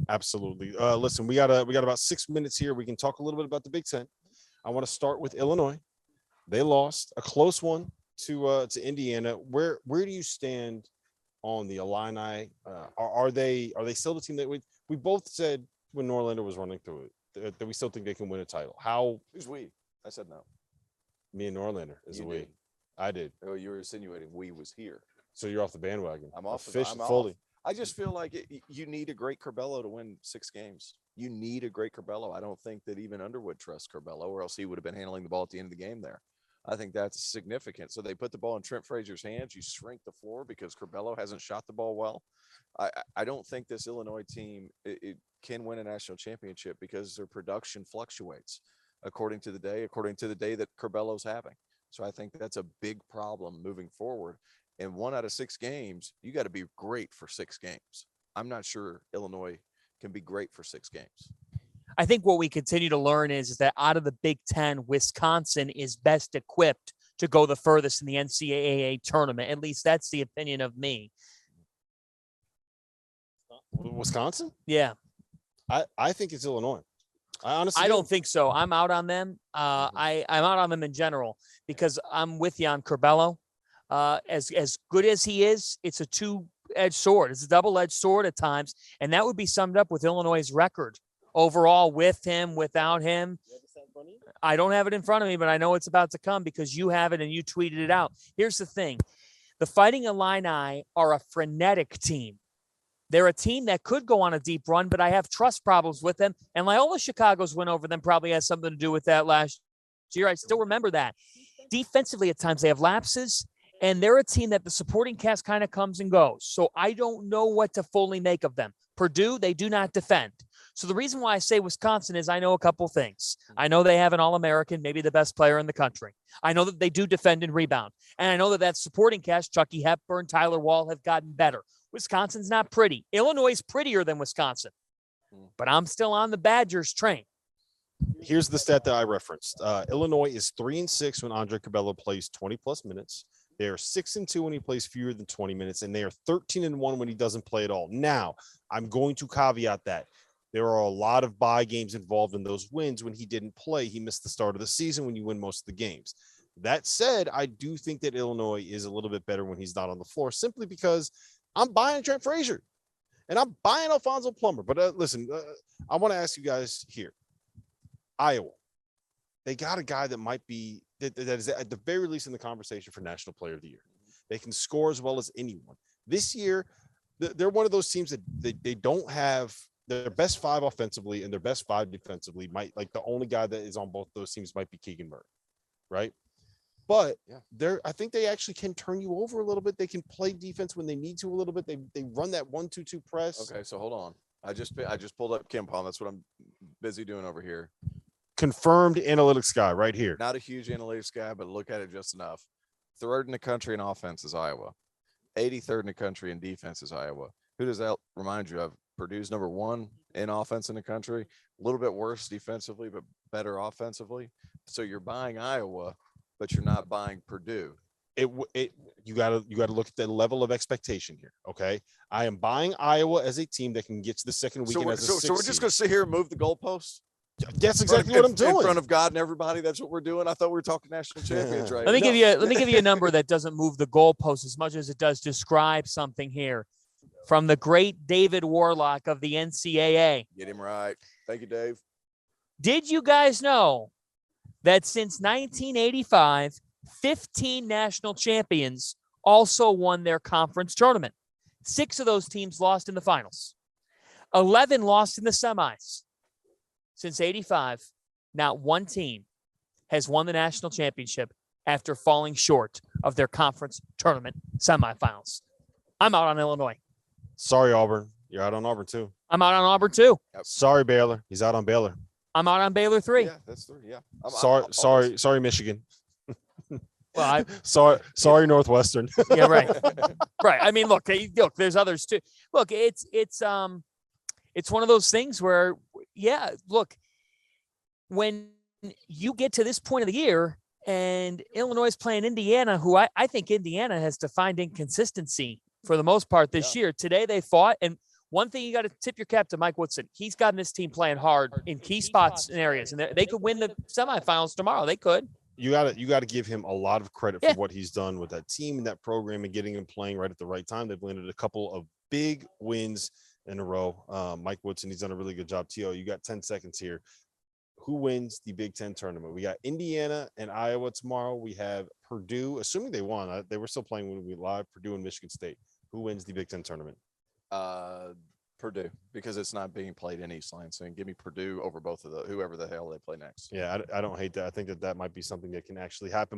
Absolutely. Listen, we got about 6 minutes here. We can talk a little bit about the Big Ten. I want to start with Illinois. They lost a close one to Indiana. Where do you stand on the Illini? Are they still the team that we both said when Norlander was running through it that we still think they can win a title? Who's we? I said no. Me and Norlander is a we. I did. Oh, you were insinuating we was here. So you're off the bandwagon. I'm off. I'm fully. I just feel like you need a great Curbelo to win 6 games. You need a great Curbelo. I don't think that even Underwood trusts Curbelo, or else he would have been handling the ball at the end of the game there. I think that's significant. So they put the ball in Trent Frazier's hands. You shrink the floor because Curbelo hasn't shot the ball well. I don't think this Illinois team it can win a national championship because their production fluctuates according to the day that Curbelo's having. So I think that's a big problem moving forward. And 1 out of 6 games, you got to be great for 6 games. I'm not sure Illinois can be great for 6 games. I think what we continue to learn is that out of the Big Ten, Wisconsin is best equipped to go the furthest in the NCAA tournament. At least that's the opinion of me. Wisconsin? Yeah. I think it's Illinois. I don't think so. I'm out on them. I'm out on them in general because I'm with you on Curbelo. As good as he is, it's a two-edged sword. It's a double-edged sword at times, and that would be summed up with Illinois' record overall, with him, without him. I don't have it in front of me, but I know it's about to come because you have it and you tweeted it out. Here's the thing. The Fighting Illini are a frenetic team. They're a team that could go on a deep run, but I have trust problems with them. And Loyola Chicago's win over them probably has something to do with that last year. I still remember that. Defensively, at times, they have lapses, and they're a team that the supporting cast kind of comes and goes. So I don't know what to fully make of them. Purdue, they do not defend. So the reason why I say Wisconsin is I know a couple things. I know they have an All-American, maybe the best player in the country. I know that they do defend and rebound. And I know that supporting cast, Chucky Hepburn, Tyler Wall, have gotten better. Wisconsin's not pretty. Illinois is prettier than Wisconsin. But I'm still on the Badgers train. Here's the stat that I referenced. Illinois is 3-6 when Andre Curbelo plays 20-plus minutes. They are 6-2 when he plays fewer than 20 minutes, and they are 13-1 when he doesn't play at all. Now, I'm going to caveat that. There are a lot of bye games involved in those wins when he didn't play. He missed the start of the season when you win most of the games. That said, I do think that Illinois is a little bit better when he's not on the floor, simply because I'm buying Trent Frazier and I'm buying Alfonso Plummer. But listen, I want to ask you guys here. Iowa, they got a guy that might be that is at the very least in the conversation for National Player of the Year. They can score as well as anyone. This year, they're one of those teams that they don't have their best 5 offensively and their best 5 defensively. Might, like, the only guy that is on both those teams might be Keegan Murray, right? But I think they actually can turn you over a little bit. They can play defense when they need to a little bit. They run that 1-2-2 press. Okay, so hold on. I just pulled up KenPom. That's what I'm busy doing over here. Confirmed analytics guy right here. Not a huge analytics guy, but look at it just enough. 3rd in the country in offense is Iowa. 83rd in the country in defense is Iowa. Who does that remind you of? Purdue's number 1 in offense in the country. A little bit worse defensively, but better offensively. So you're buying Iowa, but you're not buying Purdue. You gotta look at the level of expectation here. Okay, I am buying Iowa as a team that can get to the second weekend. So we're just gonna sit here and move the goalposts. That's exactly what I'm doing in front of God and everybody. That's what we're doing. I thought we were talking national champions, right? Let me give you a number that doesn't move the goalposts as much as it does describe something here. From the great David Warlock of the NCAA. Get him right. Thank you, Dave. Did you guys know that since 1985, 15 national champions also won their conference tournament? 6 of those teams lost in the finals. 11 lost in the semis. Since 85, not one team has won the national championship after falling short of their conference tournament semifinals. I'm out on Illinois. Sorry, Auburn. You're out on Auburn, too. I'm out on Auburn, too. Yep. Sorry, Baylor. He's out on Baylor. I'm out on Baylor 3. Yeah, that's 3. Yeah. Sorry, Michigan. Well, sorry, Northwestern. Yeah, right. Right. I mean, look, there's others too. Look, it's one of those things where, look, when you get to this point of the year and Illinois is playing Indiana, who I think Indiana has defined inconsistency for the most part this year. Today they fought, and one thing you got to tip your cap to Mike Woodson. He's gotten this team playing hard in key spots and areas, and they could win the semifinals tomorrow. They could. You got to give him a lot of credit Yeah. for what he's done with that team and that program and getting him playing right at the right time. They've landed a couple of big wins in a row. Mike Woodson, he's done a really good job. T.O., you got 10 seconds here. Who wins the Big Ten tournament? We got Indiana and Iowa tomorrow. We have Purdue, assuming they won. They were still playing when we live. Purdue and Michigan State. Who wins the Big Ten tournament? Purdue, because it's not being played in East Lansing. Give me Purdue over both of those, whoever the hell they play next. Yeah, I don't hate that. I think that might be something that can actually happen. But